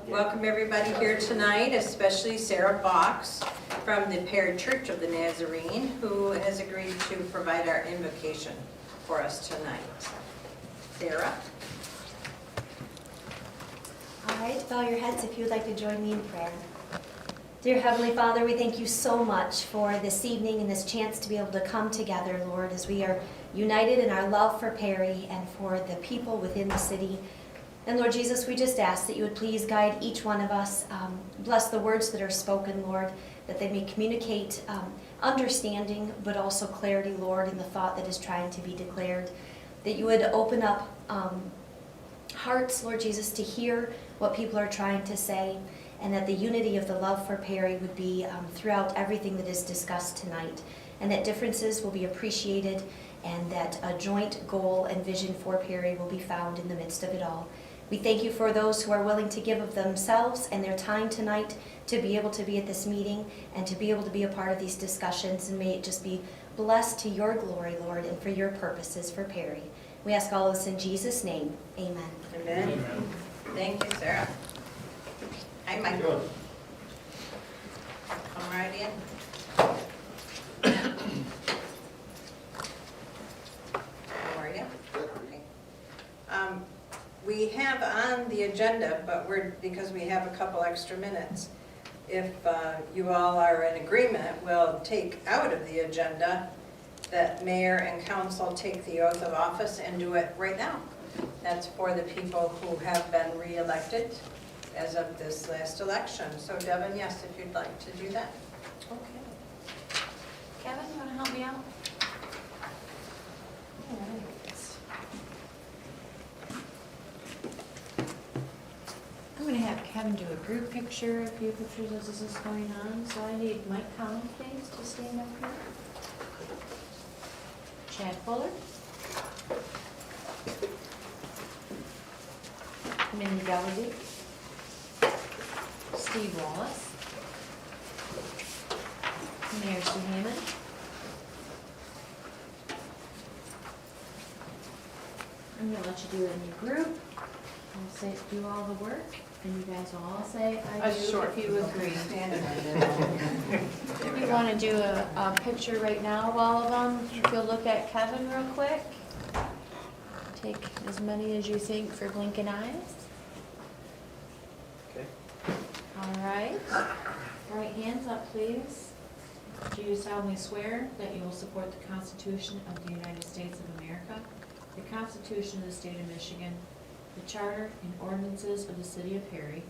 Welcome everybody here tonight, especially Sarah Box from the Parish Church of the Nazarene, who has agreed to provide our invocation for us tonight. Sarah? All right, bow your heads if you would like to join me in prayer. Dear Heavenly Father, we thank you so much for this evening and this chance to be able to come together, Lord, as we are united in our love for Perry and for the people within the city. And Lord Jesus, we just ask that you would please guide each one of us. Bless the words that are spoken, Lord, that they may communicate understanding, but also clarity, Lord, in the thought that is trying to be declared. That you would open up hearts, Lord Jesus, to hear what people are trying to say, and that the unity of the love for Perry would be throughout everything that is discussed tonight, and that differences will be appreciated, and that a joint goal and vision for Perry will be found in the midst of it all. We thank you for those who are willing to give of themselves and their time tonight to be able to be at this meeting and to be able to be a part of these discussions, and may it just be blessed to your glory, Lord, and for your purposes for Perry. We ask all this in Jesus' name. Amen. Amen. Amen. Thank you, Sarah. Hi, Mike. Good. Come right in. How are you? Okay. We have on the agenda, but because we have a couple extra minutes, if you all are in agreement, we'll take out of the agenda that mayor and council take the oath of office and do it right now. That's for the people who have been re-elected as of this last election. So Devin, yes, if you'd like to do that. Okay. Kevin, you want to help me out? All right. I'm going to have Kevin do a group picture, a few pictures as this is going on. So I need Mike Collins, please, to stand up here. Chad Fuller. Mindy Gallagher. Steve Wallace. Mayor Sue Hammond. I'm going to let you do it in your group. I'll say do all the work, and you guys will all say I do if you agree. If you want to do a picture right now of all of them, if you'll look at Kevin real quick. Take as many as you think for blinking eyes. Okay. All right. Right hands up, please. Do you solemnly swear that you will support the Constitution of the United States of America, the Constitution of the State of Michigan, the Charter and ordinances of the City of Perry,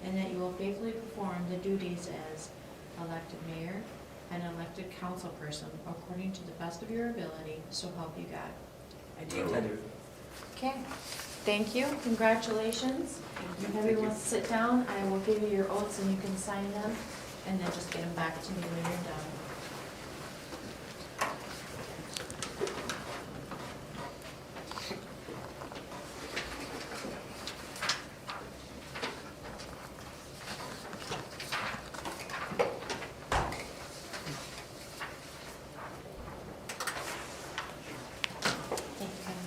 and that you will faithfully perform the duties as elected mayor and elected councilperson according to the best of your ability, so help you God? I do. Okay, thank you, congratulations. Everyone sit down, I will give you your oaths and you can sign them, and then just get them back to me when you're done. Thank you, Kevin.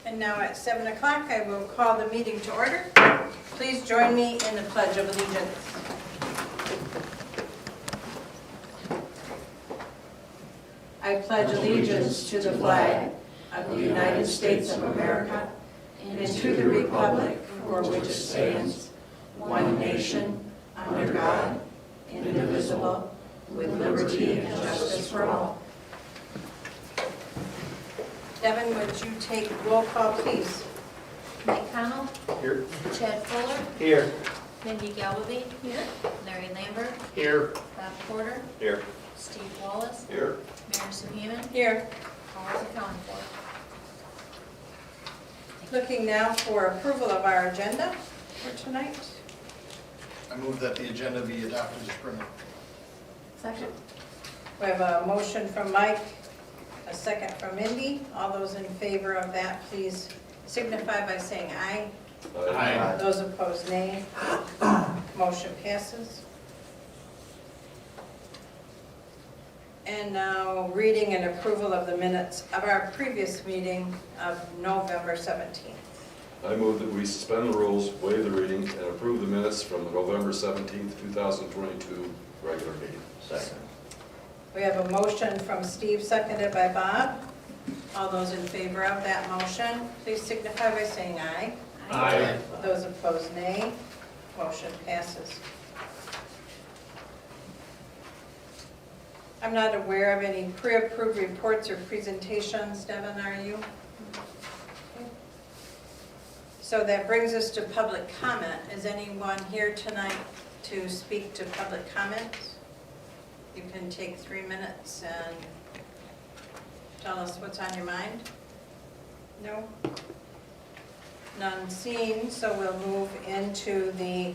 And now at 7 o'clock, I will call the meeting to order. Please join me in the Pledge of Allegiance. I pledge allegiance to the flag of the United States of America and to the republic for which it stands, one nation, under God, indivisible, with liberty and justice for all. Devin, would you take roll call, please? Mike Connell, Here. Chad Fuller, Here. Mindy Galvin. Here. Larry Lambert, Here. Bob Porter, Here. Steve Wallace, Here. Mayor Sue Hammond, Here. all is accounted for. Looking now for approval of our agenda for tonight. I move that the agenda be adopted as printed. Second. We have a motion from Mike, a second from Mindy. All those in favor of that, please signify by saying aye. Aye. Those opposed, nay. Motion passes. And now, reading and approval of the minutes of our previous meeting of November 17th. I move that we suspend the rules, waive the reading, and approve the minutes from the November 17th, 2022 regular meeting. Second. We have a motion from Steve, seconded by Bob. All those in favor of that motion, please signify by saying aye. Aye. Those opposed, nay. Motion passes. I'm not aware of any pre-approved reports or presentations. Devin, are you? So that brings us to public comment. Is anyone here tonight to speak to public comments? You can take 3 minutes and tell us what's on your mind. No? None seen, so we'll move into the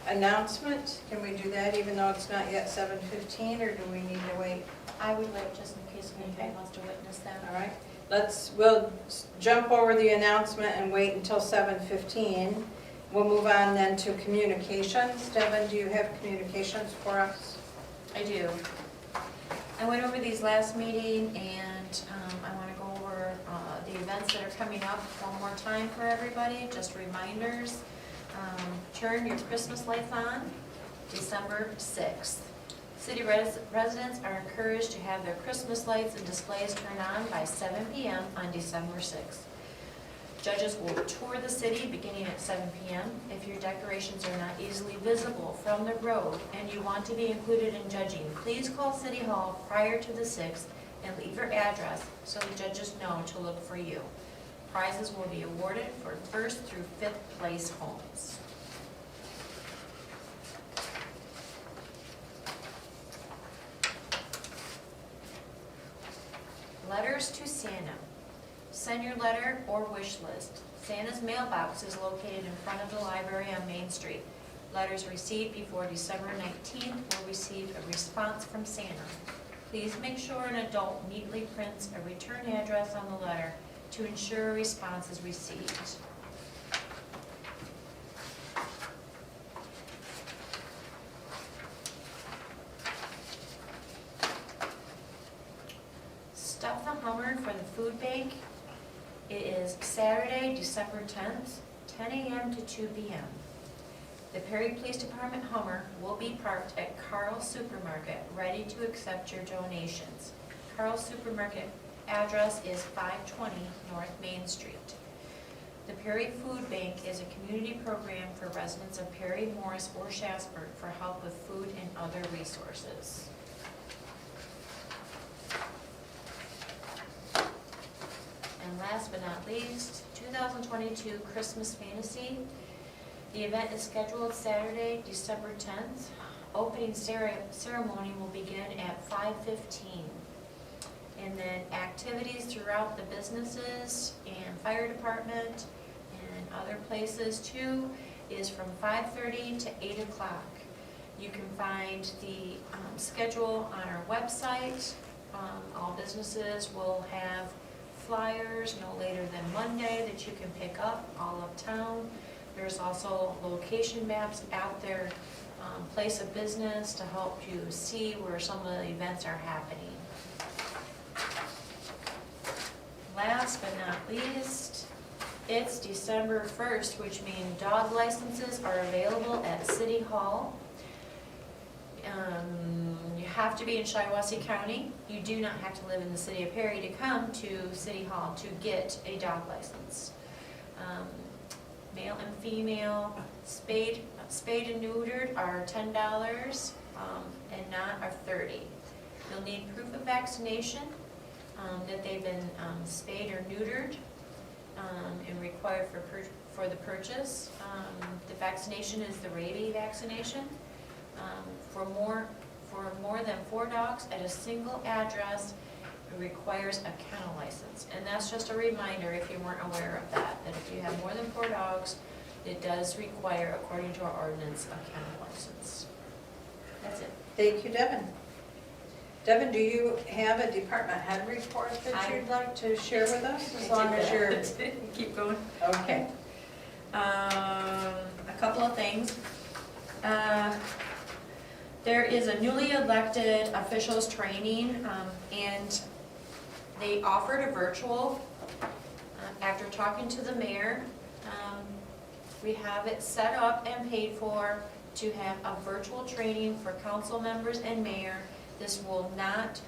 announcement. Can we do that even though it's not yet 7:15, or do we need to wait? I would like, just in case anybody wants to witness that. All right, we'll jump over the announcement and wait until 7:15. We'll move on then to communications. Devin, do you have communications for us? I do. I went over these last meeting, and I want to go over the events that are coming up one more time for everybody, just reminders. Turn your Christmas lights on, December 6th. City residents are encouraged to have their Christmas lights and displays turned on by 7 p.m. on December 6th. Judges will tour the city beginning at 7 p.m. If your decorations are not easily visible from the road and you want to be included in judging, please call City Hall prior to the 6th and leave your address so the judges know to look for you. Prizes will be awarded for 1st through 5th place homes. Letters to Santa. Send your letter or wish list. Santa's mailbox is located in front of the library on Main Street. Letters received before December 19th will receive a response from Santa. Please make sure an adult neatly prints a return address on the letter to ensure a response is received. Stuff the Hummer for the food bank. It is Saturday, December 10th, 10 a.m. to 2 p.m. The Perry Police Department Hummer will be parked at Carl's Supermarket, ready to accept your donations. Carl's Supermarket address is 520 North Main Street. The Perry Food Bank is a community program for residents of Perry, Morris, or Shasburg for help with food and other resources. And last but not least, 2022 Christmas Fantasy. The event is scheduled Saturday, December 10th. Opening ceremony will begin at 5:15. And then activities throughout the businesses and fire department and other places too is from 5:30 to 8 o'clock. You can find the schedule on our website. All businesses will have flyers no later than Monday that you can pick up all uptown. There's also location maps out there, place of business to help you see where some of the events are happening. Last but not least, it's December 1st, which means dog licenses are available at City Hall. You have to be in Shiawassee County. You do not have to live in the city of Perry to come to City Hall to get a dog license. Male and female, spayed and neutered are $10 and not are $30. You'll need proof of vaccination, that they've been spayed or neutered, and required for the purchase. The vaccination is the rabies vaccination. For more than 4 dogs at a single address, it requires a kennel license. And that's just a reminder, if you weren't aware of that if you have more than 4 dogs, it does require, according to our ordinance, a kennel license. That's it. Thank you, Devin. Devin, do you have a department head report that I- you'd like to share with us, as long as you're, Keep going. okay. A couple of things. There is a newly elected officials training, and they offered a virtual. After talking to the mayor, we have it set up and paid for to have a virtual training for council members and mayor. This will not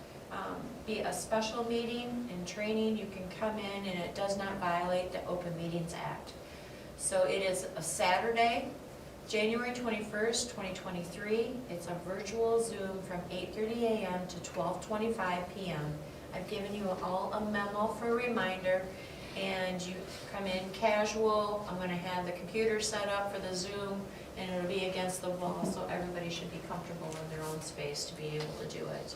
be a special meeting and training. You can come in and it does not violate the Open Meetings Act. So it is a Saturday, January 21st, 2023. It's a virtual Zoom from 8:30 a.m. to 12:25 p.m. I've given you all a memo for a reminder, and you come in casual. I'm going to have the computer set up for the Zoom, and it'll be against the wall, so everybody should be comfortable in their own space to be able to do it.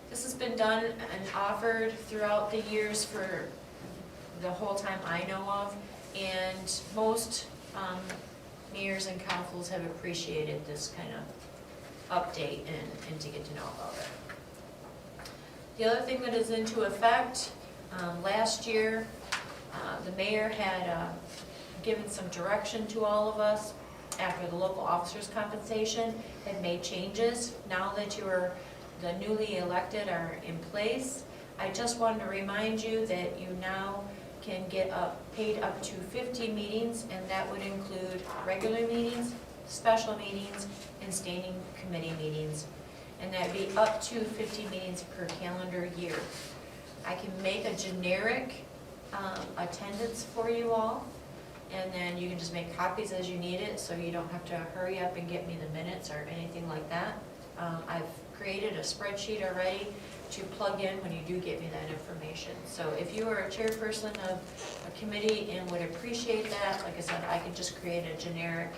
This has been done and offered throughout the years for the whole time I know of, and most mayors and councils have appreciated this kind of update and to get to know about it. The other thing that is into effect, last year, the mayor had given some direction to all of us after the local officers' compensation had made changes. Now that the newly elected are in place, I just wanted to remind you that you now can get paid up to 50 meetings, and that would include regular meetings, special meetings, and standing committee meetings. And that'd be up to 50 meetings per calendar year. I can make a generic attendance for you all, and then you can just make copies as you need it, so you don't have to hurry up and get me the minutes or anything like that. I've created a spreadsheet already to plug in when you do get me that information. So if you are a chairperson of a committee and would appreciate that, like I said, I could just create a generic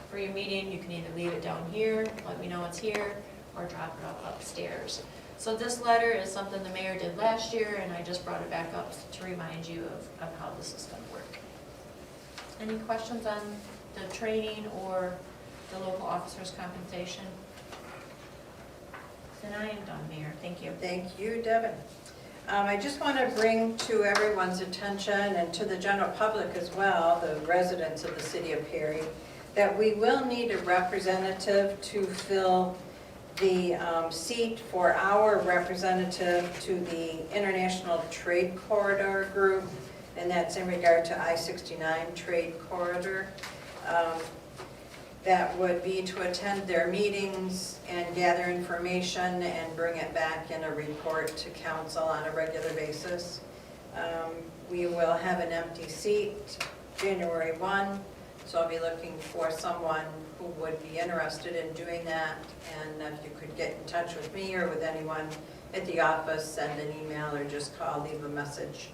for your meeting. You can either leave it down here, let me know it's here, or drop it off upstairs. So this letter is something the mayor did last year, and I just brought it back up to remind you of how this is going to work. Any questions on the training or the local officers' compensation? Then I am done, Mayor. Thank you. Thank you, Devin. I just want to bring to everyone's attention and to the general public as well, the residents of the city of Perry, that we will need a representative to fill the seat for our representative to the International Trade Corridor Group, and that's in regard to I-69 Trade Corridor. That would be to attend their meetings and gather information and bring it back in a report to council on a regular basis. We will have an empty seat January 1, so I'll be looking for someone who would be interested in doing that. And if you could get in touch with me or with anyone at the office, send an email or just call, leave a message,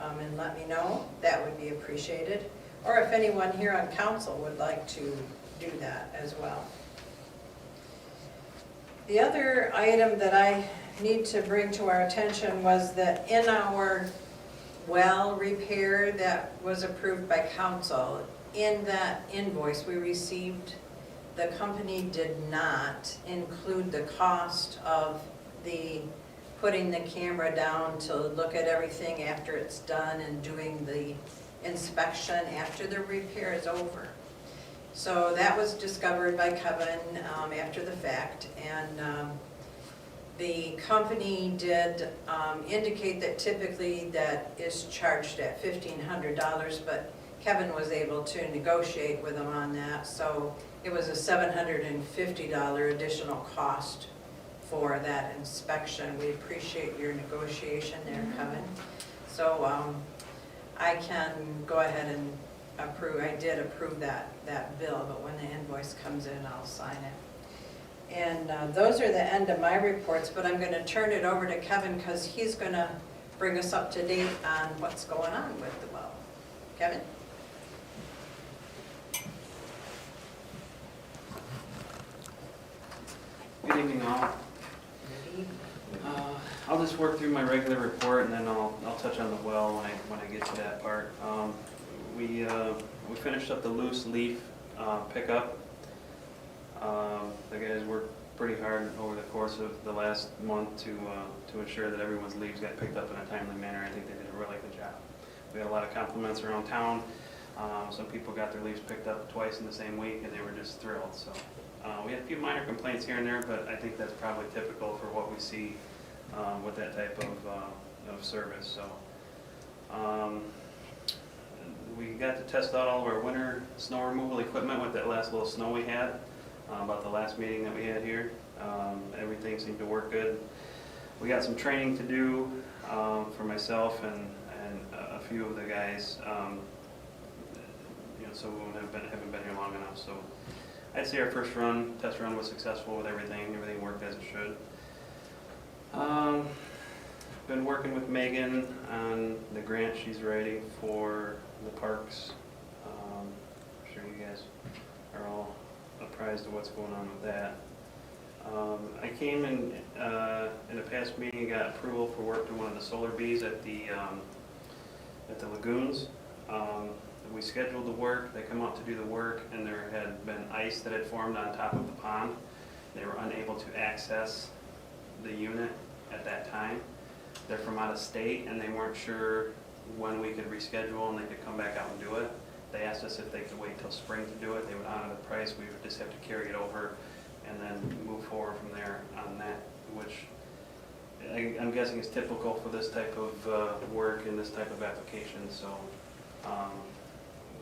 and let me know, that would be appreciated. Or if anyone here on council would like to do that as well. The other item that I need to bring to our attention was that in our well repair that was approved by council, in that invoice we received, the company did not include the cost of putting the camera down to look at everything after it's done and doing the inspection after the repair is over. So that was discovered by Kevin after the fact, and the company did indicate that typically that is charged at $1,500, but Kevin was able to negotiate with them on that, so it was a $750 additional cost for that inspection. We appreciate your negotiation there, Kevin. So I can go ahead and approve, I did approve that bill, but when the invoice comes in, I'll sign it. And those are the end of my reports, but I'm going to turn it over to Kevin because he's going to bring us up to date on what's going on with the well. Kevin? Good evening, all. I'll just work through my regular report, and then I'll touch on the well when I get to that part. We finished up the loose leaf pickup. The guys worked pretty hard over the course of the last month to ensure that everyone's leaves got picked up in a timely manner. I think they did a really good job. We had a lot of compliments around town. Some people got their leaves picked up twice in the same week, and they were just thrilled. So We had a few minor complaints here and there, but I think that's probably typical for what we see with that type of service, so. We got to test out all of our winter snow removal equipment with that last little snow we had, about the last meeting that we had here. Everything seemed to work good. We got some training to do for myself and a few of the guys, so we haven't been here long enough. So I'd say our first test run was successful with everything. Everything worked as it should. Been working with Megan on the grant she's writing for the parks. I'm sure you guys are all apprised of what's going on with that. I came in the past meeting and got approval for work to one of the solar bees at the lagoons. We scheduled the work, they come out to do the work, and there had been ice that had formed on top of the pond. They were unable to access the unit at that time. They're from out of state, and they weren't sure when we could reschedule and they could come back out and do it. They asked us if they could wait till spring to do it. They would honor the price. We would just have to carry it over and then move forward from there on that, which I'm guessing is typical for this type of work and this type of application. So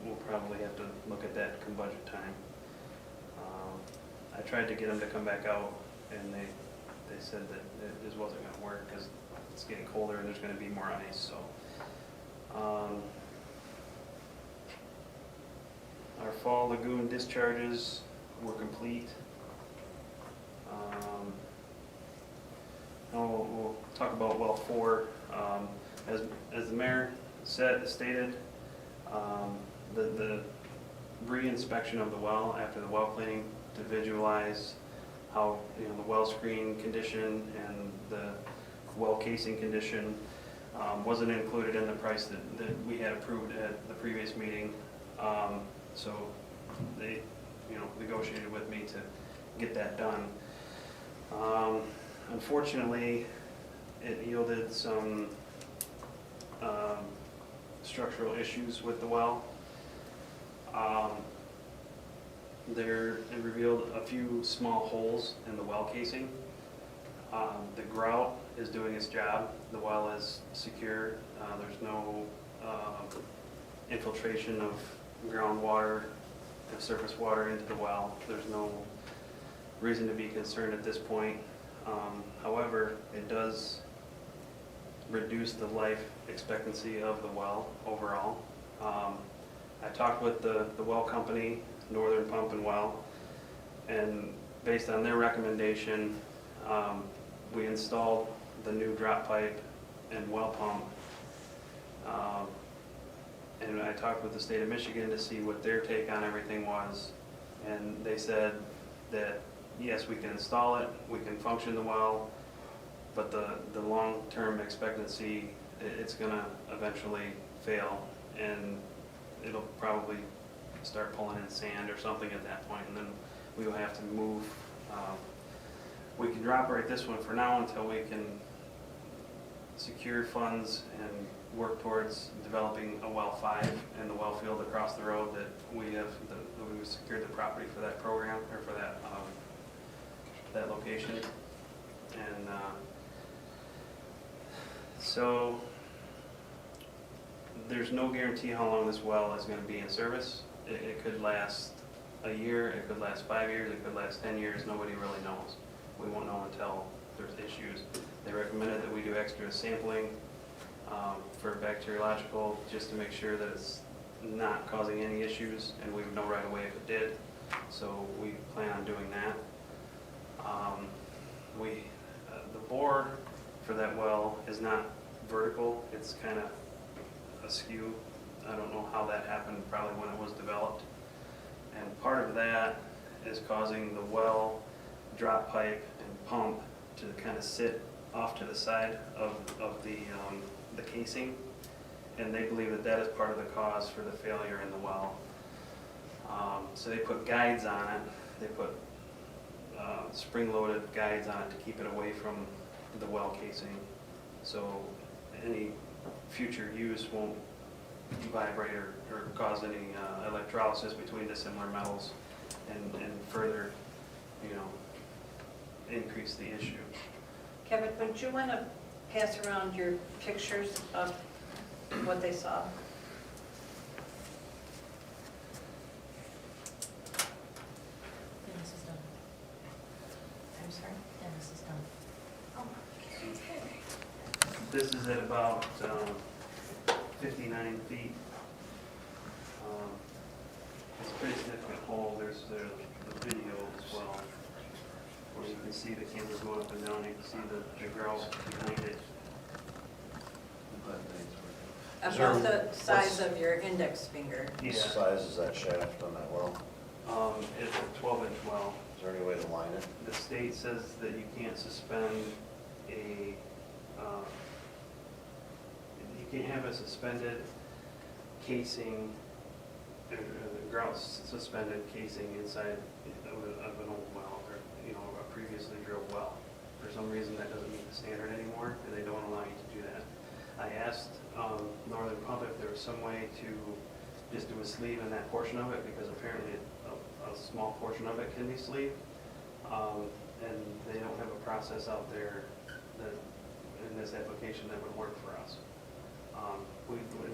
we'll probably have to look at that come budget time. I tried to get them to come back out, and they said that it just wasn't going to work because it's getting colder and there's going to be more ice. So our fall lagoon discharges were complete. Now we'll talk about well 4. As the mayor stated, the re-inspection of the well after the well cleaning to visualize how the well screen condition and the well casing condition wasn't included in the price that we had approved at the previous meeting. So they negotiated with me to get that done. Unfortunately, it yielded some structural issues with the well. It revealed a few small holes in the well casing. The grout is doing its job. The well is secure. There's no infiltration of groundwater and surface water into the well. There's no reason to be concerned at this point. However, it does reduce the life expectancy of the well overall. I talked with the well company, Northern Pump and Well, and based on their recommendation, we installed the new drop pipe and well pump. And I talked with the state of Michigan to see what their take on everything was, and they said that yes, we can install it, we can function the well, but the long-term expectancy, it's gonna eventually fail, and it'll probably start pulling in sand or something at that point, and then we will have to move. We can operate this one for now until we can secure funds and work towards developing a well 5 in the well field across the road that we have, we secured the property for that program, or for that that location. And so there's no guarantee how long this well is going to be in service. It could last a year, it could last 5 years, it could last 10 years, nobody really knows. We won't know until there's issues. They recommended that we do extra sampling for bacteriological, just to make sure that it's not causing any issues, and we would know right away if it did. So we plan on doing that. The bore for that well is not vertical, it's kind of askew. I don't know how that happened, probably when it was developed. And part of that is causing the well, drop pipe, and pump to kind of sit off to the side of the casing. And they believe that that is part of the cause for the failure in the well. So they put guides on it. They put spring-loaded guides on it to keep it away from the well casing. So any future use won't vibrate or cause any electrolysis between dissimilar metals and further increase the issue. Kevin, would you want to pass around your pictures of what they saw? Dennis is done. I'm sorry? Dennis is done. This is at about 59 feet. It's a pretty significant hole. There's the video as well, where you can see the camera going up and down. You can see the grout behind it. About the size of your index finger. Yeah, What size is that shaft on that well? it's a 12-inch well. Is there any way to line it? The state says that you can't suspend you can't have a suspended casing, the grout suspended casing inside of an old well, or, a previously drilled well. For some reason, that doesn't meet the standard anymore, and they don't allow you to do that. I asked Northern Pump if there was some way to just do a sleeve in that portion of it, because apparently a small portion of it can be sleeved. And they don't have a process out there that, in this application, that would work for us.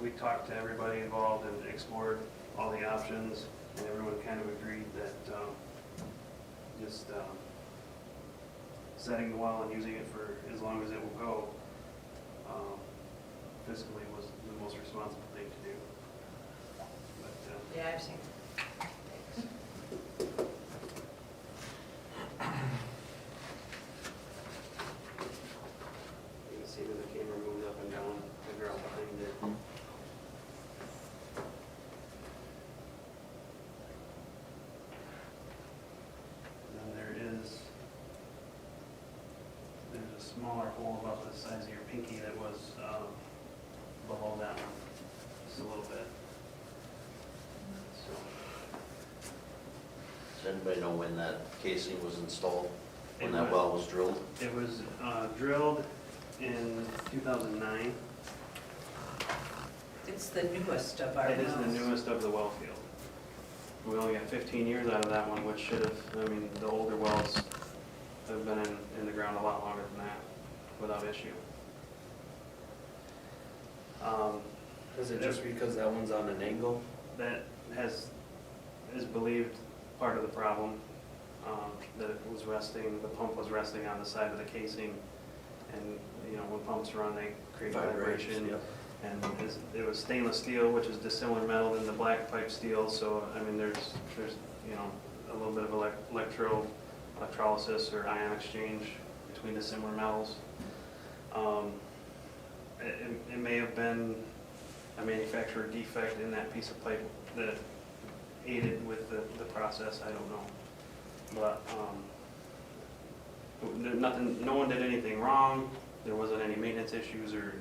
We talked to everybody involved and explored all the options, and everyone kind of agreed that just setting the well and using it for as long as it will go fiscally was the most responsible thing to do. But, Yeah, I've seen. you can see that the camera moves up and down the ground behind it. And then there's a smaller hole about the size of your pinky that was below that one, just a little bit. So, Does anybody know when that casing was installed? When It that was- well was drilled? it was drilled in 2009. It's the newest of our It is the wells. newest of the well field. We only got 15 years out of that one, which should have, the older wells have been in the ground a lot longer than that, without issue. Is it just because that one's on an angle? That is believed part of the problem, that it was resting, the pump was resting on the side of the casing, and, when pumps run, they create vibration. Yep. And it was stainless steel, which is dissimilar metal than the black pipe steel, so, there's a little bit of electrolysis or ion exchange between the similar metals. It may have been a manufacturer defect in that piece of pipe that aided with the process, I don't know. But, no one did anything wrong, there wasn't any maintenance issues, or,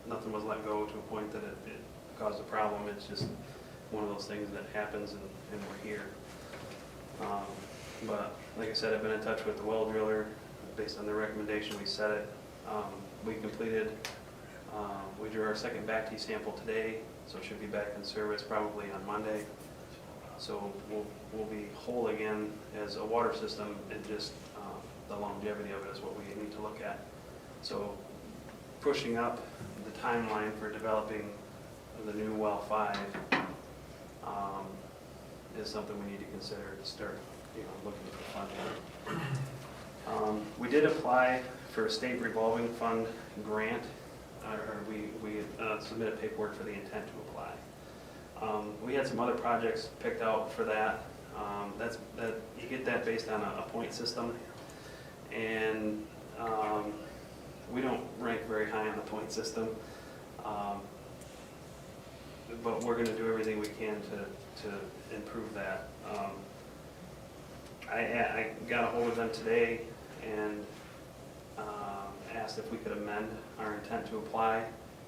nothing was let go to a point that it caused a problem. It's just one of those things that happens, and we're here. But like I said, I've been in touch with the well driller. Based on their recommendation, we set it. We completed, we drew our second back-T sample today, so it should be back in service probably on Monday. So we'll be whole again as a water system, and just the longevity of it is what we need to look at. So pushing up the timeline for developing the new well 5 is something we need to consider to start, looking for funding. We did apply for a state revolving fund grant, or we submitted paperwork for the intent to apply. We had some other projects picked out for that. You get that based on a point system, and we don't rank very high on the point system, but we're going to do everything we can to improve that. I got a hold of them today and asked if we could amend our intent to apply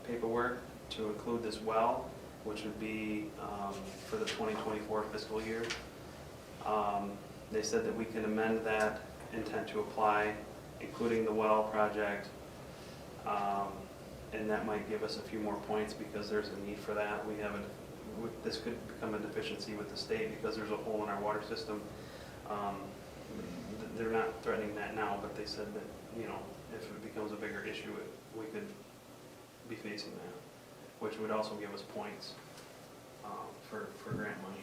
paperwork to include this well, which would be for the 2024 fiscal year. They said that we can amend that intent to apply, including the well project, and that might give us a few more points because there's a need for that. This could become a deficiency with the state because there's a hole in our water system. they're not threatening that now, but they said that, you know, if it becomes a bigger issue, we could be facing that, which would also give us points for grant money.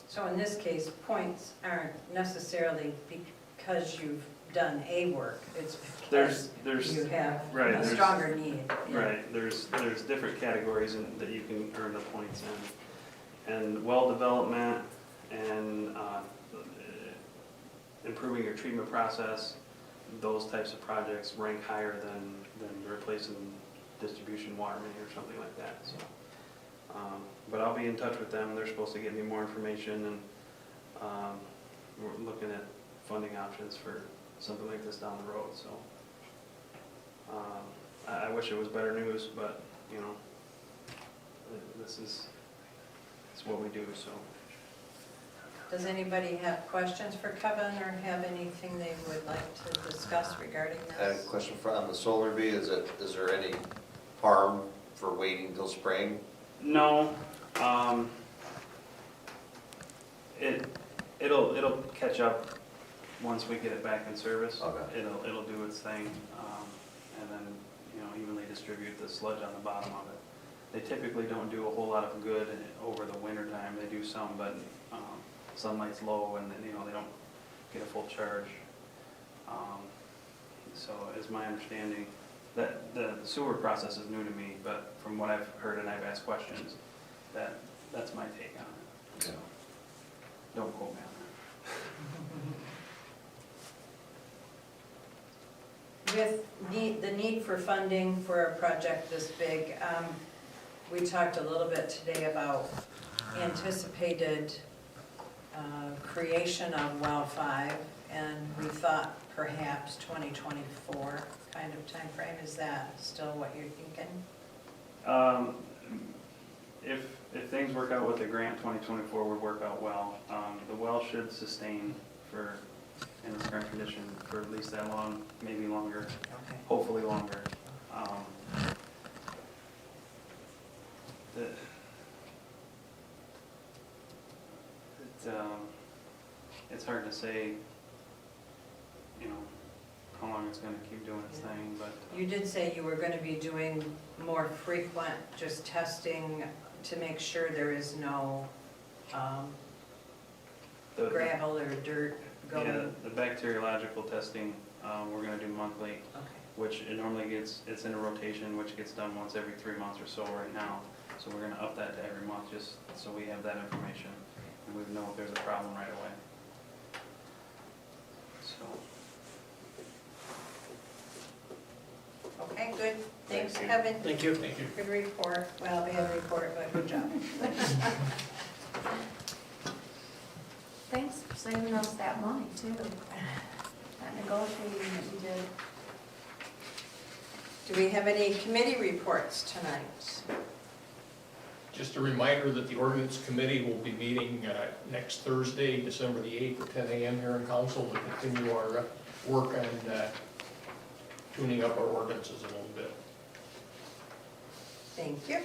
So in this case, points aren't necessarily because you've done a work, it's because There's you have right, a there's- stronger need. Yeah. Right, there's different categories that you can earn the points in. And well development and improving your treatment process, those types of projects rank higher than replacing distribution water main or something like that, so. But I'll be in touch with them, they're supposed to get me more information, and we're looking at funding options for something like this down the road, so. I wish it was better news, but, you know, it's what we do, so. Does anybody have questions for Kevin or have anything they would like to discuss regarding I have a this? question on the solar bee, is there any harm for waiting till spring? No, it'll catch up once we get it back in service. Okay. It'll do its thing, and then, you know, evenly distribute the sludge on the bottom of it. They typically don't do a whole lot of good over the winter time. They do some, but sunlight's low and then, you know, they don't get a full charge. So it's my understanding that the sewer process is new to me, but from what I've heard and I've asked questions, that's my take on it. So don't quote me on that. With the need for funding for a project this big, we talked a little bit today about anticipated creation of Well 5, and we thought perhaps 2024 kind of timeframe. Is that still what you're thinking? If things work out with the grant, 2024 would work out well. The well should sustain in its current condition for at least that long, maybe longer, Okay. hopefully longer. It's hard to say, you know, how long it's going to keep doing its thing, but. You did say you were going to be doing more frequent, just testing to make sure there is no gravel or dirt going. Yeah, the bacteriological testing, we're gonna do monthly, Okay. which it normally it's in a rotation, which gets done once every 3 months or so right now. So we're gonna up that to every month, just so we have that information, and we know if there's a problem right away. So, Okay, good. Thanks, Thank you. Kevin. Thank you. Thank you. Good report. Well, bad report, but good job. Thanks for saving us that money too. That negotiating that you did. Do we have any committee reports tonight? Just a reminder that the ordinance committee will be meeting next Thursday, December the 8th at 10 a.m. here in council to continue our work on tuning up our ordinances a little bit. Thank you.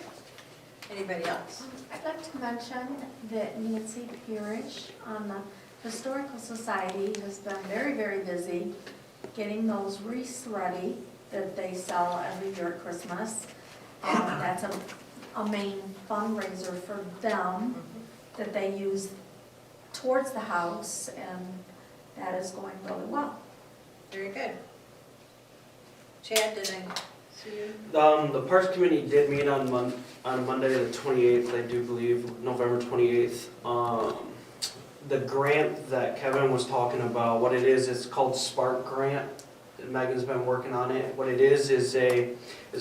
Anybody else? I'd like to mention that Nancy Peerage on the Historical Society has been very, very busy getting those wreaths ready that they sell every year at Christmas. That's a main fundraiser for them that they use towards the house, and that is going really well. Very good. Chad, did I see you? The Parks Committee did meet on Monday, the 28th, I do believe, November 28th. The grant that Kevin was talking about, what it is, it's called Spark Grant. Megan's been working on it. What it is it's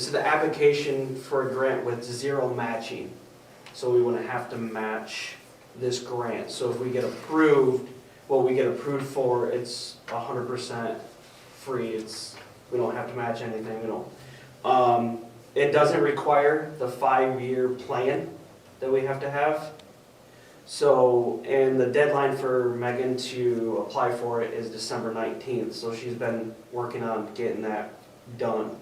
the application for a grant with zero matching. So we wouldn't have to match this grant. So if we get approved, what we get approved for, it's 100% free. We don't have to match anything, it doesn't require the 5-year plan that we have to have. So, and the deadline for Megan to apply for it is December 19th, so she's been working on getting that done.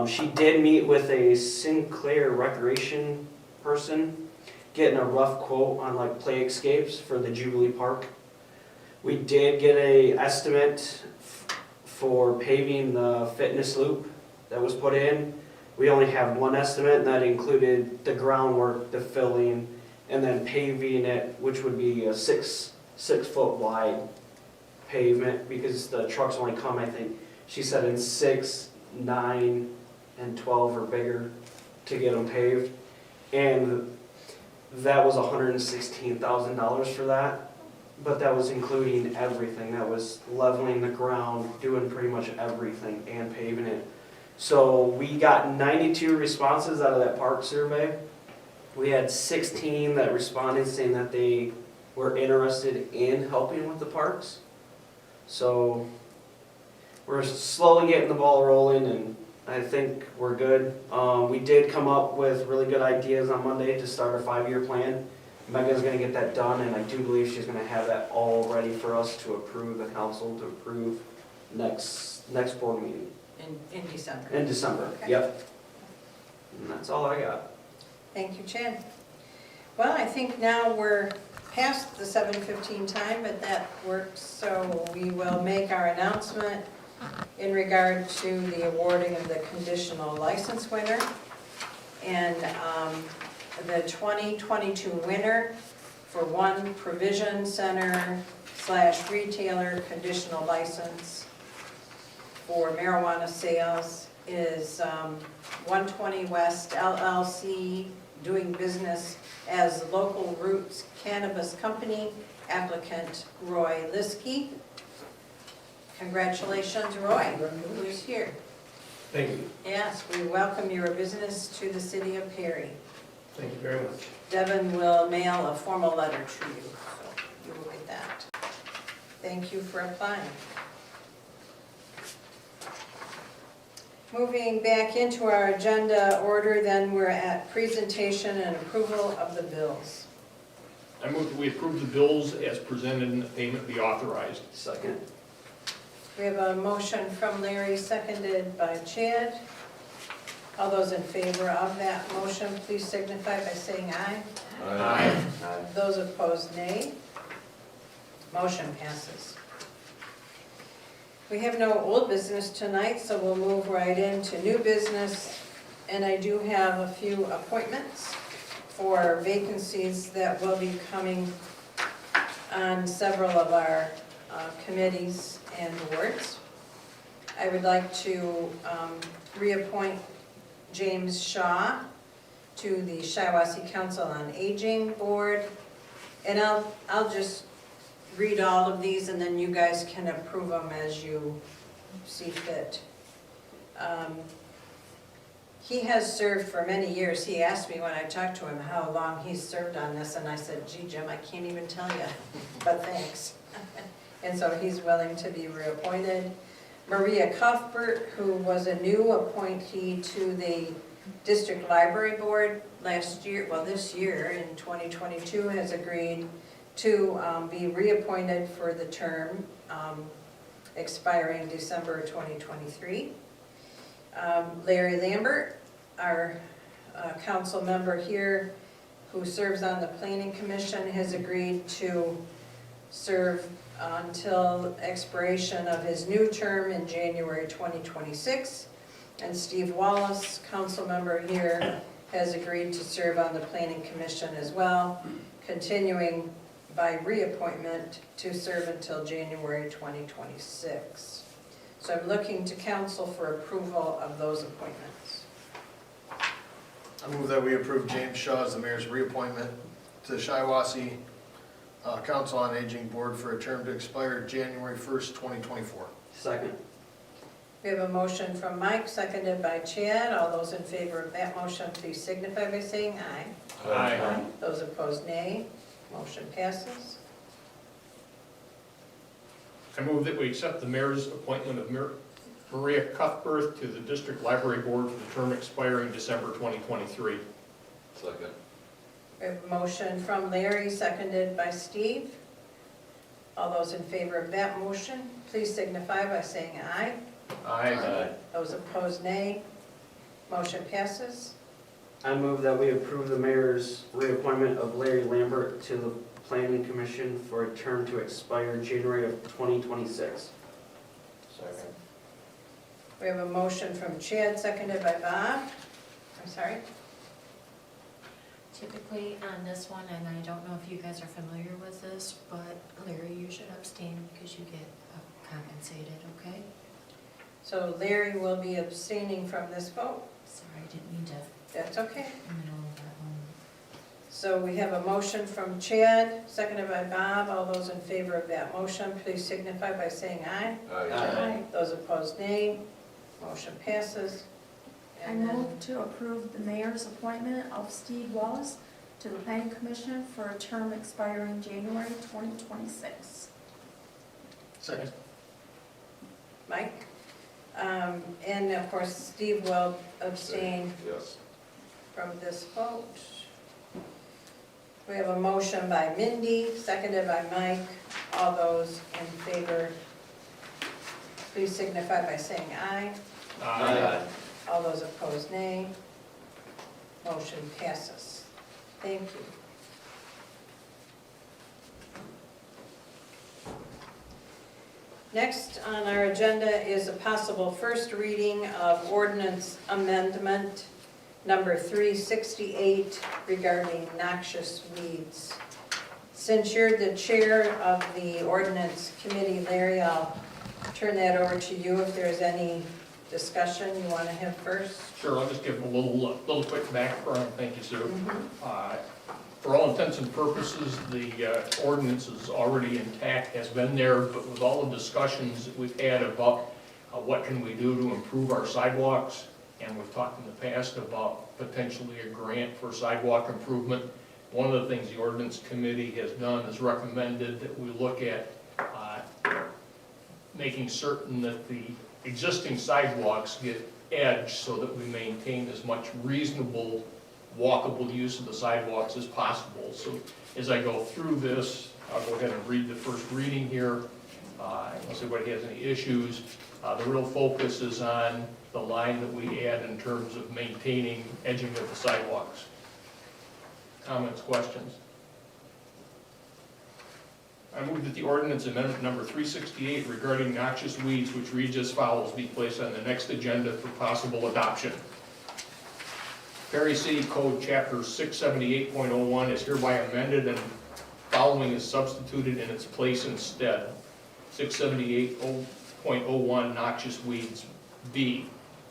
She did meet with a Sinclair recreation person, getting a rough quote on like play escapes for the Jubilee Park We did get a estimate for paving the fitness loop that was put in. We only have one estimate, and that included the groundwork, the filling, and then paving it, which would be a 6 foot wide pavement, because the trucks only come, I think, she said in 6, 9, and 12 or bigger to get them paved. And that was $116,000 for that, but that was including everything. That was leveling the ground, doing pretty much everything, and paving it. So we got 92 responses out of that park survey. We had 16 that responded saying that they were interested in helping with the parks. So we're slowly getting the ball rolling, and I think we're good. We did come up with really good ideas on Monday to start a 5-year plan. Megan's gonna get that done, and I do believe she's gonna have that all ready for us to approve, the council to approve next board meeting. In December. In December, Okay. yep. And that's all I got. Thank you, Chad. Well, I think now we're past the 7:15 time, but that works, so we will make our announcement in regard to the awarding of the conditional license winner. And the 2022 winner for one provision center / retailer conditional license for marijuana sales is 120 West LLC, doing business as Local Roots Cannabis Company, applicant Roy Liskey. Congratulations, Roy, who's here. Thank you. Yes, we welcome your business to the city of Perry. Thank you very much. Devin will mail a formal letter to you, so you will get that. Thank you for applying. Moving back into our agenda order, then we're at presentation and approval of the bills. I move that we approve the bills as presented and the payment be authorized. Second. We have a motion from Larry, seconded by Chad. All those in favor of that motion, please signify by saying aye. Aye. Those opposed, nay. Motion passes. We have no old business tonight, so we'll move right into new business. And I do have a few appointments for vacancies that will be coming on several of our committees and boards. I would like to reappoint James Shaw to the Shiawassee Council on Aging Board. And I'll just read all of these, and then you guys can approve them as you see fit. He has served for many years. He asked me when I talked to him how long he's served on this, and I said, gee, Jim, I can't even tell you, but thanks. And so he's willing to be reappointed. Maria Cuthbert, who was a new appointee to the District Library Board this year in 2022, has agreed to be reappointed for the term expiring December 2023. Larry Lambert, our council member here who serves on the Planning Commission, has agreed to serve until expiration of his new term in January 2026. And Steve Wallace, council member here, has agreed to serve on the Planning Commission as well, continuing by reappointment to serve until January 2026. So I'm looking to council for approval of those appointments. I move that we approve James Shaw as the mayor's reappointment to the Shiawassee Council on Aging Board for a term to expire January 1st, 2024. Second. We have a motion from Mike, seconded by Chad. All those in favor of that motion, please signify by saying aye. Aye. Those opposed, nay. Motion passes. I move that we accept the mayor's appointment of Maria Cuthbert to the District Library Board for the term expiring December 2023. Second. We have a motion from Larry, seconded by Steve. All those in favor of that motion, please signify by saying aye. Aye. Those opposed, nay. Motion passes. I move that we approve the mayor's reappointment of Larry Lambert to the Planning Commission for a term to expire January of 2026. Second. We have a motion from Chad, seconded by Bob. I'm sorry. Typically on this one, and I don't know if you guys are familiar with this, but Larry, you should abstain because you get compensated, okay? So Larry will be abstaining from this vote. Sorry, I didn't mean to, That's okay. in the middle of that one. So we have a motion from Chad, seconded by Bob. All those in favor of that motion, please signify by saying aye. Aye. Those opposed, nay. Motion passes. I And then, move to approve the mayor's appointment of Steve Wallace to the planning commission for a term expiring January 2026. Second. Mike? And of course, Steve will abstain Yes. from this vote. We have a motion by Mindy, seconded by Mike. All those in favor, please signify by saying aye. Aye. All those opposed, nay. Motion passes. Thank you. Next on our agenda is a possible first reading of ordinance amendment number 368 regarding noxious weeds. Since you're the chair of the ordinance committee, Larry, I'll turn that over to you if there's any discussion you want to have first. Sure, I'll just give a little quick background, thank you, Sue. For all intents and purposes, the ordinance is already intact, has been there, but with all the discussions that we've had about what can we do to improve our sidewalks, and we've talked in the past about potentially a grant for sidewalk improvement. One of the things the ordinance committee has done is recommended that we look at making certain that the existing sidewalks get edged so that we maintain as much reasonable walkable use of the sidewalks as possible. So as I go through this, I'll go ahead and read the first reading here, unless anybody has any issues. The real focus is on the line that we add in terms of maintaining edging of the sidewalks. Comments, questions? I move that the ordinance amendment number 368 regarding noxious weeds, which reads as follows, be placed on the next agenda for possible adoption. Perry City Code Chapter 678.01 is hereby amended and following is substituted in its place instead. 678.01 noxious weeds. B,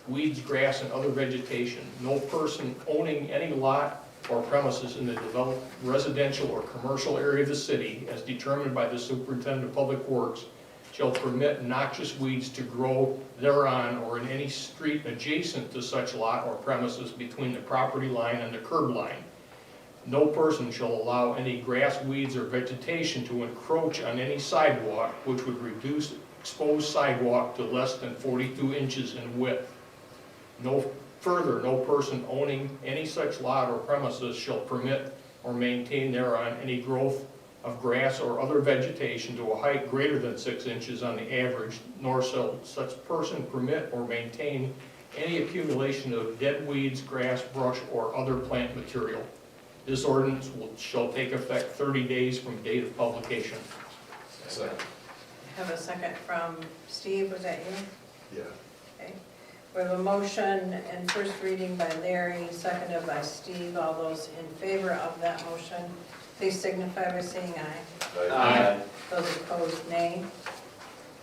weeds, grass, and other vegetation. No person owning any lot or premises in the developed residential or commercial area of the city, as determined by the superintendent of public works, shall permit noxious weeds to grow thereon or in any street adjacent to such lot or premises between the property line and the curb line. No person shall allow any grass, weeds, or vegetation to encroach on any sidewalk which would reduce exposed sidewalk to less than 42 inches in width. Further, no person owning any such lot or premises shall permit or maintain thereon any growth of grass or other vegetation to a height greater than 6 inches on the average, nor shall such person permit or maintain any accumulation of dead weeds, grass, brush, or other plant material. This ordinance shall take effect 30 days from date of publication. Second. Have a second from Steve, was that you? Yeah. Okay. We have a motion and first reading by Larry, seconded by Steve. All those in favor of that motion, please signify by saying aye. Aye. Those opposed, nay.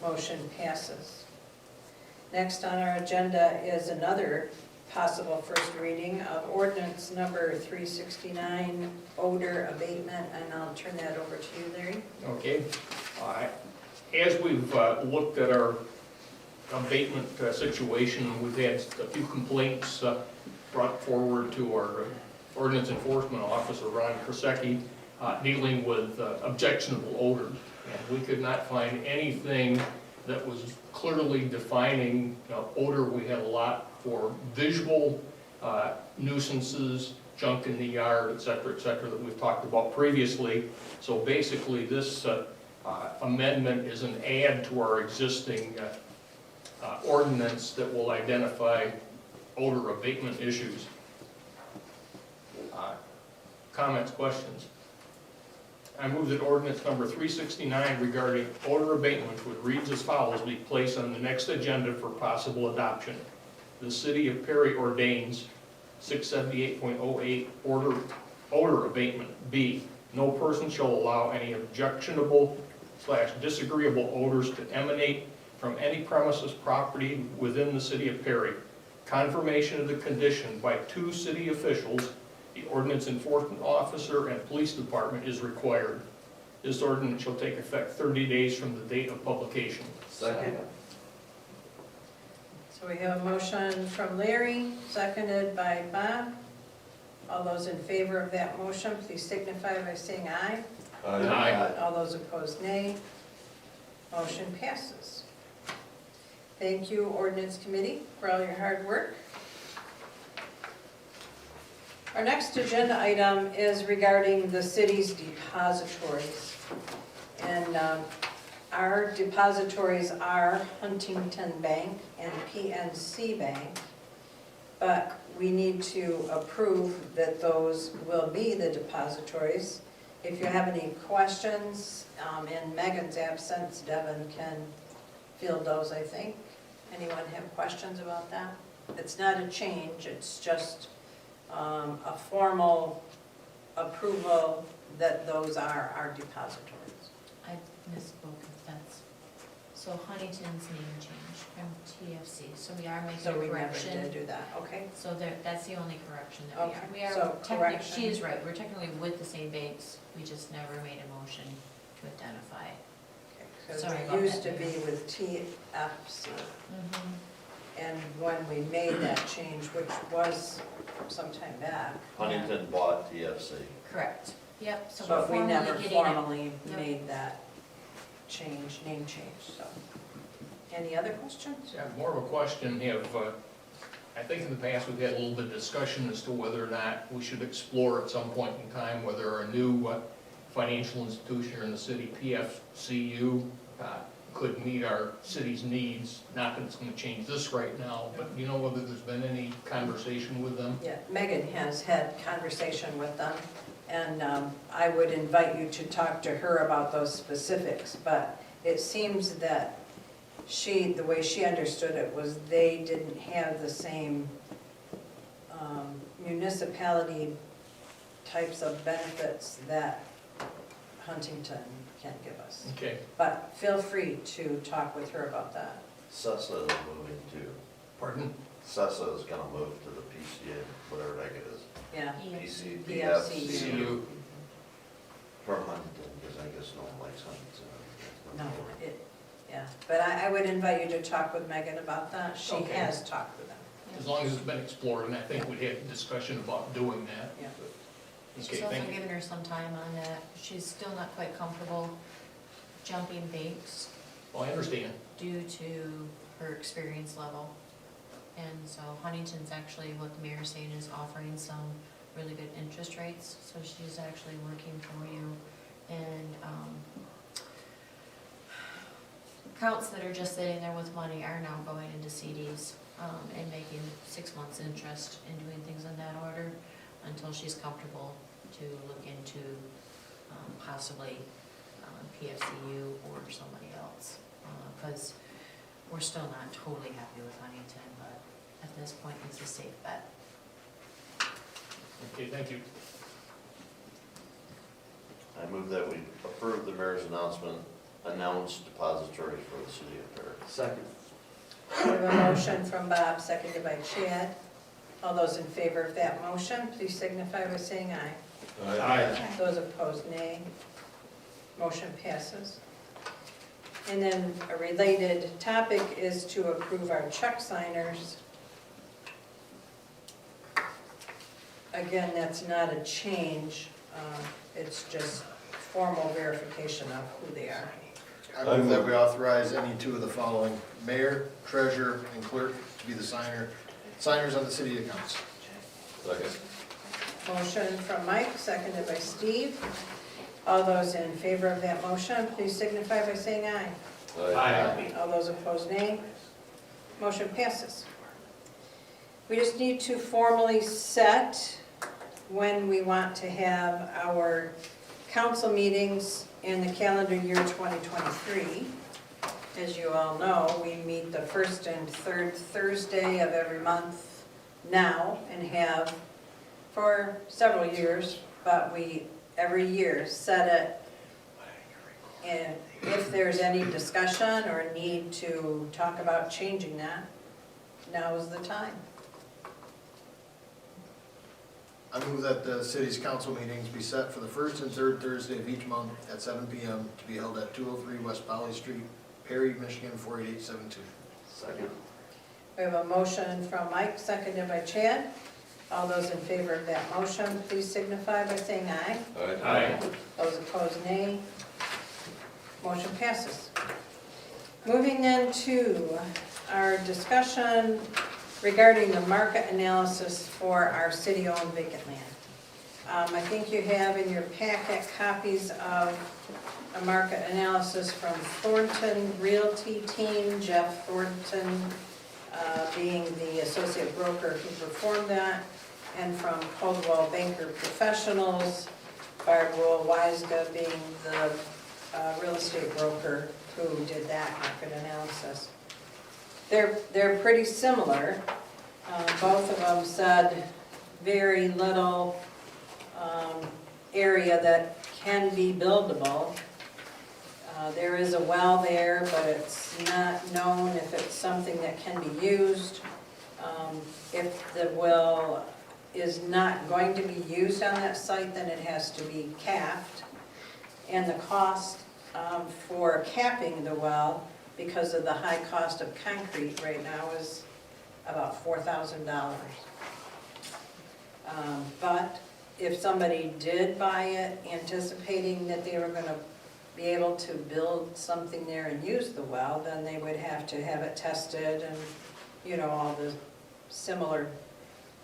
Motion passes. Next on our agenda is another possible first reading of ordinance number 369, odor abatement, and I'll turn that over to you, Larry. Okay. As we've looked at our abatement situation, we've had a few complaints brought forward to our ordinance enforcement officer, Ron Krasecki, dealing with objectionable odors. And we could not find anything that was clearly defining odor. We had a lot for visual nuisances, junk in the yard, et cetera, that we've talked about previously. So basically, this amendment is an add to our existing ordinance that will identify odor abatement issues. Comments, questions? I move that ordinance number 369 regarding odor abatement, which reads as follows, be placed on the next agenda for possible adoption. The City of Perry ordains 678.08 odor abatement. B, no person shall allow any objectionable/disagreeable odors to emanate from any premises property within the City of Perry. Confirmation of the condition by 2 city officials, the ordinance enforcement officer and police department, is required. This ordinance shall take effect 30 days from the date of publication. Second. So we have a motion from Larry, seconded by Bob. All those in favor of that motion, please signify by saying aye. Aye. All those opposed, nay. Motion passes. Thank you, Ordinance Committee, for all your hard work. Our next agenda item is regarding the city's depositories. And our depositories are Huntington Bank and PNC Bank, but we need to approve that those will be the depositories. If you have any questions, in Megan's absence, Devin can field those, I think. Anyone have questions about that? It's not a change, it's just a formal approval that those are our depositories. I misspoke if that's, so Huntington's name change from TFC, so we are making So a we never correction. did do that, okay? So there, that's the only correction that we Okay, are. We are so technically, correction. she is right, we're technically with the same banks, we just never made a motion to identify. Because Sorry it about used to that. be with TFC. Mm-hmm. And when we made that change, which was sometime back, Huntington bought TFC. Correct, yep, so we're but we formally never getting it. formally Yep. made that change, name change, so. Any other questions? Yeah, more of a question, I think in the past we've had a little bit of discussion as to whether or not we should explore at some point in time whether a new financial institution here in the city, PFCU, could meet our city's needs. Not that it's gonna change this right now, but you know whether there's been any conversation with them? Yeah, Megan has had conversation with them, and I would invite you to talk to her about those specifics, but it seems that the way she understood it was they didn't have the same municipality types of benefits that Huntington can give us. Okay, But feel free to talk with her about that. Sessa is moving to, pardon? Sessa is gonna move to the PCA, whatever the heck it is. Yeah, PC, PFCU. PFCU from Huntington, because I guess no one likes Huntington. no, yeah, but I would invite you to talk with Megan about that. She Okay. has talked with them. As long as it's been explored, and I think we'd had a discussion about doing that. Yeah. She's Okay, also thank you. given her some time on that, she's still not quite comfortable jumping banks Well, I understand. due to her experience level. And so Huntington's actually, what the mayor's saying, is offering some really good interest rates, so she's actually working for you. And accounts that are just sitting there with money are now going into CDs and making 6 months interest and doing things in that order until she's comfortable to look into possibly PFCU or somebody else. Because we're still not totally happy with Huntington, but at this point, it's a safe bet. Okay, thank you. I move that we approve the mayor's announced depository for the city of Perry. Second. We have a motion from Bob, seconded by Chad. All those in favor of that motion, please signify by saying aye. Aye. Those opposed, nay. Motion passes. And then a related topic is to approve our check signers. Again, that's not a change, it's just formal verification of who they are. I move that we authorize any 2 of the following, mayor, treasurer, and clerk to be the signers on the city accounts. Second. Motion from Mike, seconded by Steve. All those in favor of that motion, please signify by saying aye. Aye. All those opposed, nay. Motion passes. We just need to formally set when we want to have our council meetings in the calendar year 2023. As you all know, we meet the first and third Thursday of every month now and have for several years, but we every year set it. And if there's any discussion or need to talk about changing that, now is the time. I move that the city's council meetings be set for the first and third Thursday of each month at 7 PM to be held at 203 West Polly Street, Perry, Michigan 48872. Second. We have a motion from Mike, seconded by Chad. All those in favor of that motion, please signify by saying aye. Aye. Those opposed, nay. Motion passes. Moving then to our discussion regarding the market analysis for our city-owned vacant land. I think you have in your packet copies of a market analysis from Thornton Realty Team, Jeff Thornton being the associate broker who performed that, and from Coldwell Banker Professionals, Barb Rule Weisga being the real estate broker who did that market analysis. They're pretty similar. Both of them said very little area that can be buildable. There is a well there, but it's not known if it's something that can be used. If the well is not going to be used on that site, then it has to be capped. And the cost for capping the well, because of the high cost of concrete right now, is about $4,000. But if somebody did buy it anticipating that they were going to be able to build something there and use the well, then they would have to have it tested and, you know, all the similar,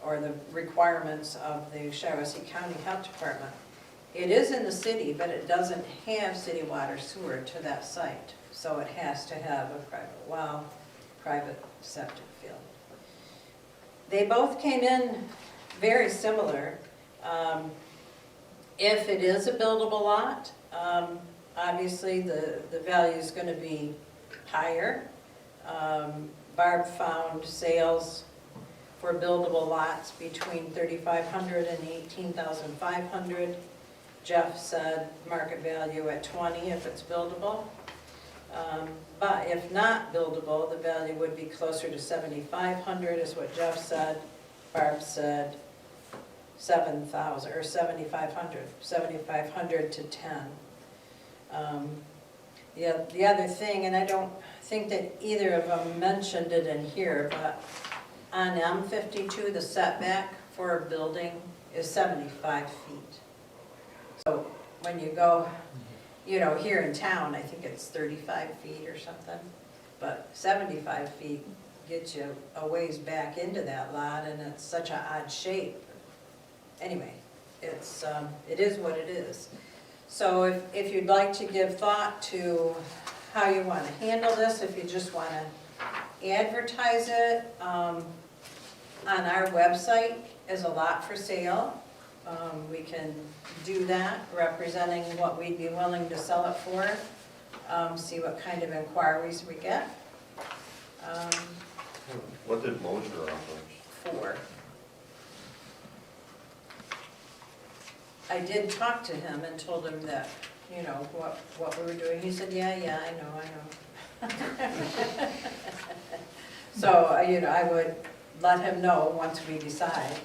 or the requirements of the Shiawassee County Health Department. It is in the city, but it doesn't have city water sewer to that site, so it has to have a private well, private septic field. They both came in very similar. If it is a buildable lot, obviously the value is going to be higher. Barb found sales for buildable lots between $3,500 and $18,500. Jeff said market value at 20 if it's buildable. But if not buildable, the value would be closer to $7,500 is what Jeff said. Barb said 7,000 or 7,500, 7,500 to 10. The other thing, and I don't think that either of them mentioned it in here, but on M52, the setback for a building is 75 feet. So when you go, you know, here in town, I think it's 35 feet or something, but 75 feet gets you a ways back into that lot, and it's such an odd shape. Anyway, it is what it is. So if you'd like to give thought to how you want to handle this, if you just want to advertise it, on our website is a lot for sale. We can do that, representing what we'd be willing to sell it for, see what kind of inquiries we get. What did Mosher offer? 4. I did talk to him and told him that, you know, what we were doing. He said, yeah, I know. So, you know, I would let him know once we decide.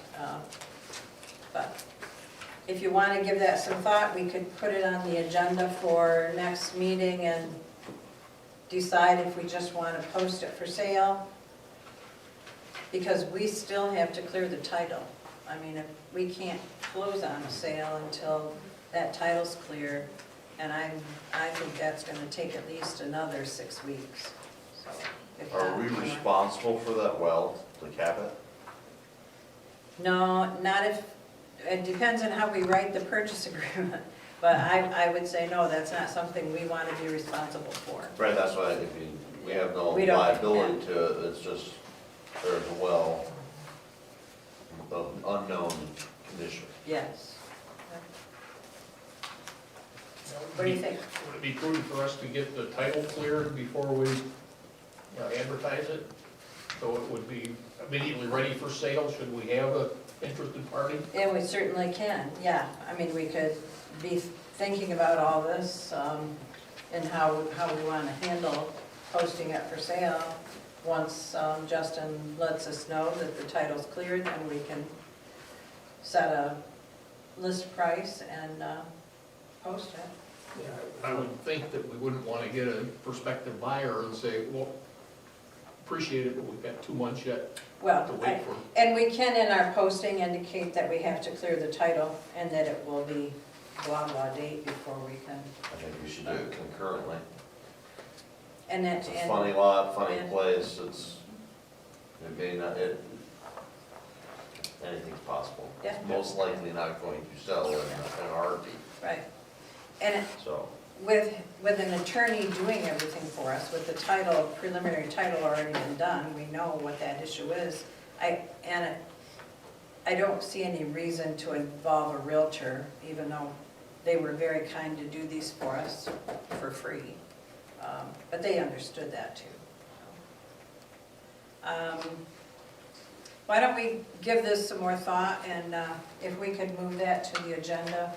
But if you want to give that some thought, we could put it on the agenda for next meeting and decide if we just want to post it for sale. Because we still have to clear the title. I mean, if we can't close on a sale until that title's clear, and I think that's going to take at least another 6 weeks. So, if Are not we more. responsible for that well to cap it? No, not if, it depends on how we write the purchase agreement. But I would say, no, that's not something we want to be responsible for. Right, that's why we have no We don't, liability to it, it's just there's a well of unknown condition. Yes. What do you think? Would it be prudent for us to get the title cleared before we advertise it? So it would be immediately ready for sale, should we have a interested party? And we certainly can, yeah. I mean, we could be thinking about all this, and how we want to handle posting it for sale. Once Justin lets us know that the title's cleared, then we can set a list price and post it. I would think that we wouldn't want to get a prospective buyer and say, well, appreciate it, but we've got 2 months yet Well, to wait for. and we can in our posting indicate that we have to clear the title and that it will be blah blah date before we can. I think we should do it concurrently. And it, It's a funny lot, funny and- place, it may not, anything's possible. Yeah. It's most likely not going to sell in a heartbeat, right. And so. with an attorney doing everything for us, with the title, preliminary title already been done, we know what that issue is. I don't see any reason to involve a realtor, even though they were very kind to do these for us for free. But they understood that too. Why don't we give this some more thought, and if we could move that to the agenda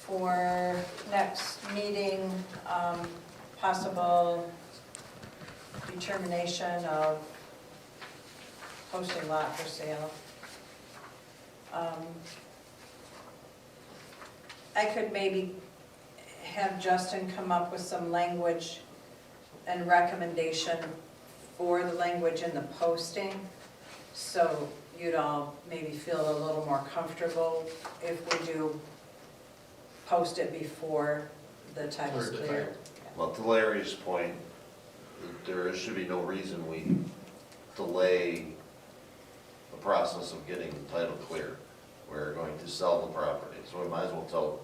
for next meeting, possible determination of posting lot for sale. I could maybe have Justin come up with some language and recommendation for the language in the posting, so you'd all maybe feel a little more comfortable if we do post it before the title's Clear the cleared. Well, to Larry's point, there should be no reason we delay the process of getting the title clear. We're going to sell the property, so we might as well tell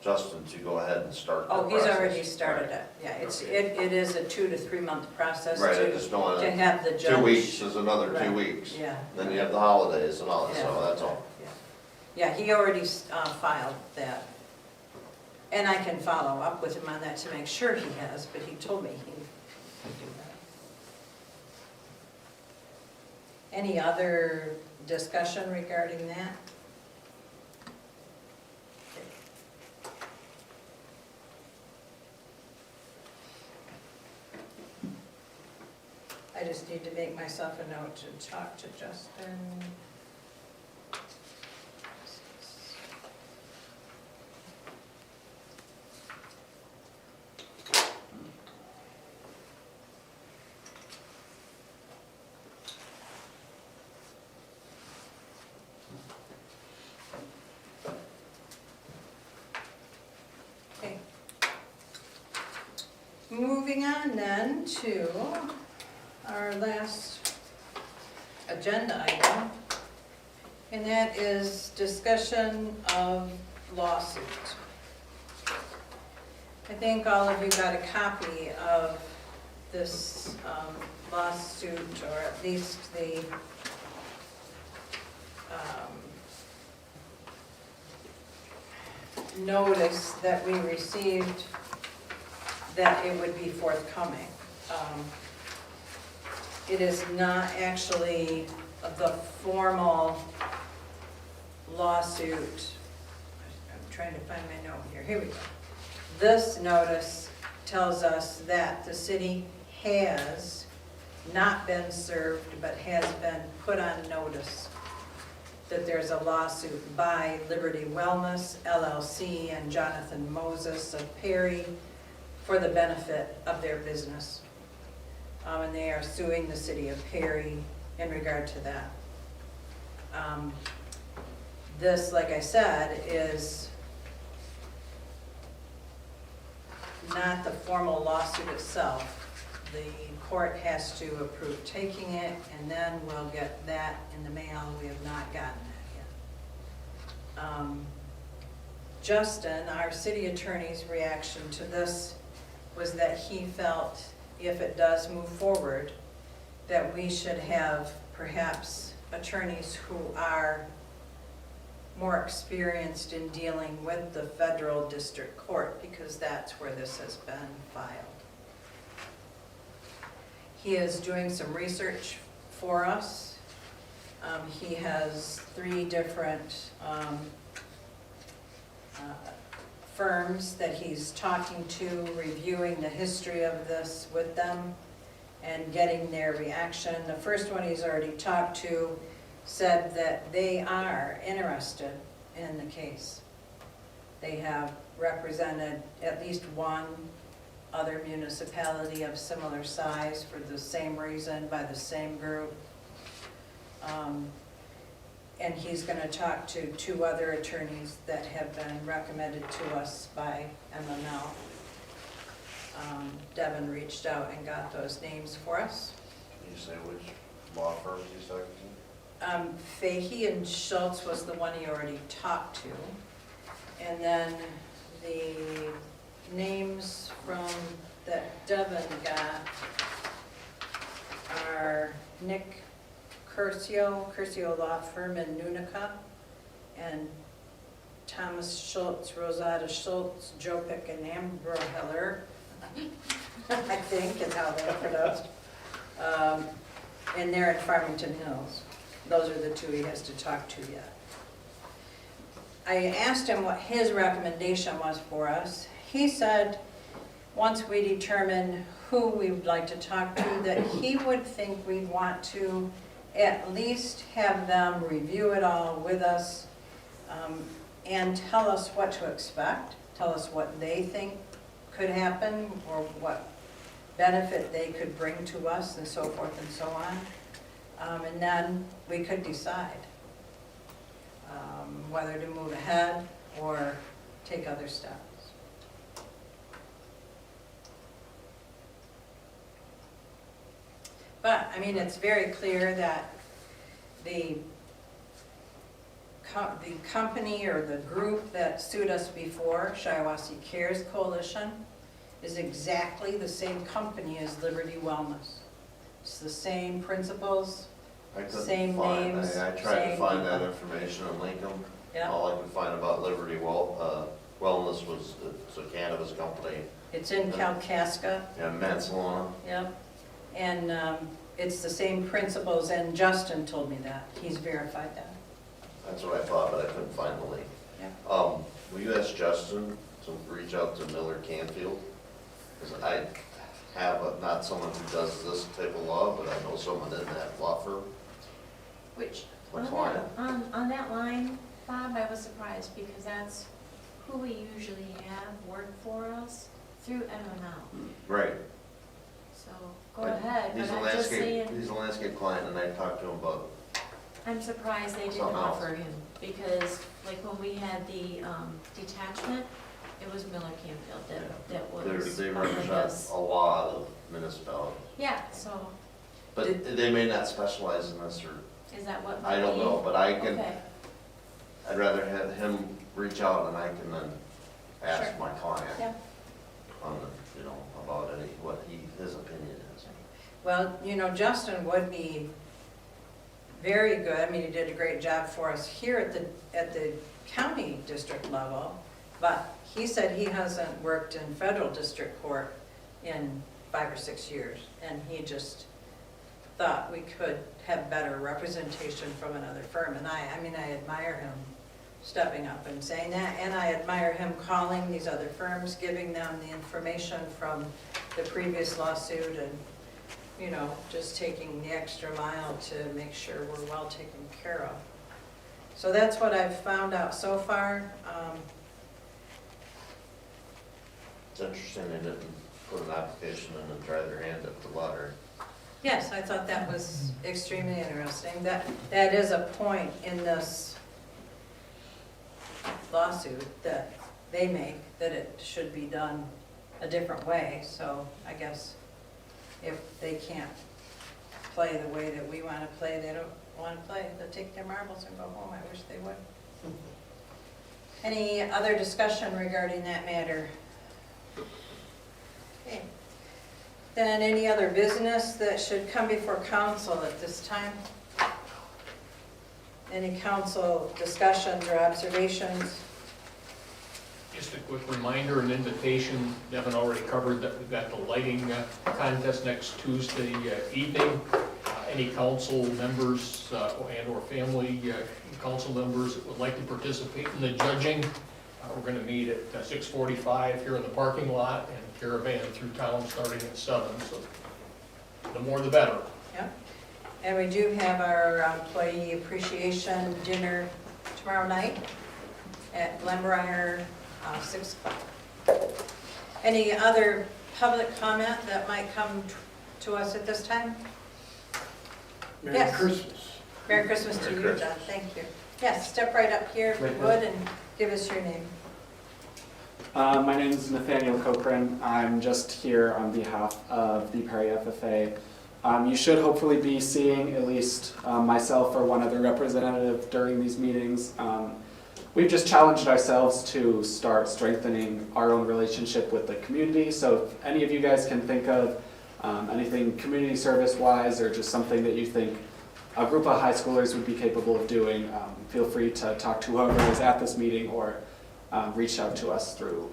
Justin to go ahead and start the Oh, process. he's already started Right. it, yeah, Okay. it is a 2 to 3 month process Right, I to just don't wanna, have the judge. 2 weeks is another Right. 2 weeks. Yeah. Then you have the holidays and all that, Yeah. so that's all. Yeah, he already filed that. And I can follow up with him on that to make sure he has, but he told me he would do that. Any other discussion regarding that? I just need to make myself a note to talk to Justin. Okay. Moving on then to our last agenda item, and that is discussion of lawsuit. I think all of you got a copy of this lawsuit, or at least the notice that we received that it would be forthcoming. It is not actually the formal lawsuit. I'm trying to find my note here. Here we go. This notice tells us that the city has not been served, but has been put on notice that there's a lawsuit by Liberty Wellness LLC and Jonathan Moses of Perry for the benefit of their business. And they are suing the city of Perry in regard to that. This, like I said, is not the formal lawsuit itself. The court has to approve taking it, and then we'll get that in the mail. We have not gotten that yet. Justin, our city attorney's reaction to this was that he felt if it does move forward, that we should have perhaps attorneys who are more experienced in dealing with the federal district court, because that's where this has been filed. He is doing some research for us. He has 3 different firms that he's talking to, reviewing the history of this with them and getting their reaction. The first one he's already talked to said that they are interested in the case. They have represented at least one other municipality of similar size for the same reason, by the same group. And he's going to talk to 2 other attorneys that have been recommended to us by MML. Devin reached out and got those names for us. Can you say which law firms he's talking to? Fahey and Schultz was the one he already talked to. And then the names from that Devin got are Nick Curcio Law Firm in Nunica, and Thomas Schultz, Rosada Schultz, Jopic, and Amber Heller, I think is how they're pronounced. And they're in Farmington Hills. Those are the 2 he has to talk to yet. I asked him what his recommendation was for us. He said, once we determine who we would like to talk to, that he would think we'd want to at least have them review it all with us, and tell us what to expect, tell us what they think could happen, or what benefit they could bring to us, and so forth and so on. And then we could decide whether to move ahead or take other steps. But, I mean, it's very clear that the company or the group that sued us before, Shiawassee Cares Coalition, is exactly the same company as Liberty Wellness. It's the same principles, I couldn't same find- names, I tried to same find that people. information on Lincoln. Yeah, All I could find about Liberty Wellness was, it's a cannabis company it's in Kalkaska, in Mansalona. yep. And it's the same principles, and Justin told me that. He's verified that. That's what I thought, but I couldn't find the link. Yep. Will you ask Justin to reach out to Miller Canfield? Because I have, not someone who does this type of law, but I know someone in that law firm. Which, My on client. that, on that line, Bob, I was surprised because that's who we usually have work for us through MML. Right. So go ahead, He's but a I'm just landscape, saying, he's a landscape client, and I talked to him about, I'm surprised they didn't Something else. offer him. Because like when we had the detachment, it was Miller Canfield that was. they behind represent us. a lot of municipalities. Yeah, so But they may not specialize in this, or, is that what? I don't know, but I can, Okay, I'd rather have him reach out and I can then ask Sure. my client yeah. on the, about what his opinion is. Well, Justin would be very good. I mean, he did a great job for us here at the county district level, but he said he hasn't worked in federal district court in 5 or 6 years, and he just thought we could have better representation from another firm. And I admire him stepping up and saying that, and I admire him calling these other firms, giving them the information from the previous lawsuit, and just taking the extra mile to make sure we're well taken care of. So that's what I've found out so far. It's interesting they didn't put an application in and try their hand at the lottery. Yes, I thought that was extremely interesting. That is a point in this lawsuit that they make, that it should be done a different way. So I guess if they can't play the way that we want to play, they don't want to play, they'll take their marbles and go home. I wish they would. Any other discussion regarding that matter? Okay. Then any other business that should come before council at this time? Any council discussions or observations? Just a quick reminder and invitation, Devin already covered that we've got the lighting contest next Tuesday evening. Any council members and/or family council members that would like to participate in the judging, we're going to meet at 6:45 here in the parking lot and caravan through town starting at 7. So the more the better. Yep. And we do have our employee appreciation dinner tomorrow night at Glenbrier, 6 o'clock. Any other public comment that might come to us at this time? Merry Yes. Christmas. Merry Christmas to you, John, thank you. Yes, step right up here if you would and give us your name. My name is Nathaniel Cochran. I'm just here on behalf of the Perry FFA. You should hopefully be seeing at least myself or one other representative during these meetings. We've just challenged ourselves to start strengthening our own relationship with the community. So if any of you guys can think of anything community service-wise or just something that you think a group of high schoolers would be capable of doing, feel free to talk to whoever is at this meeting or reach out to us through.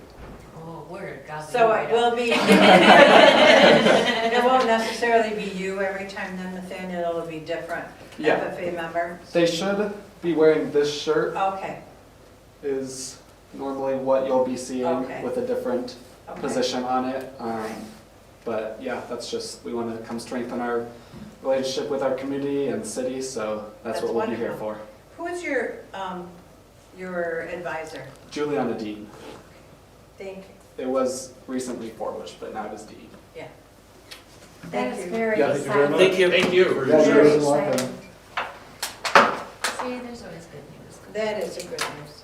Oh, word, God. So it will be, it won't necessarily be you every time then, Nathaniel, it'll be different Yeah. FFA member. They should be wearing this shirt, Okay, is normally what you'll be seeing Okay. with a different okay. position on it. But yeah, that's just, we want to come strengthen our relationship with our community and city, so that's what we'll be here for. Who is your advisor? Juliana Dean. Thank you. It was recently Forbush, but now it is Dean. Yeah. That Thank is you. very Yeah, thank you very exciting. much. Thank you. Thank you. Very exciting. See, there's always good news. That is a good news.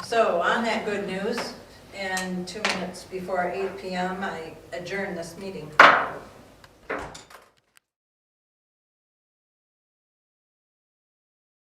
So on that good news, and 2 minutes before 8 p.m., I adjourn this meeting.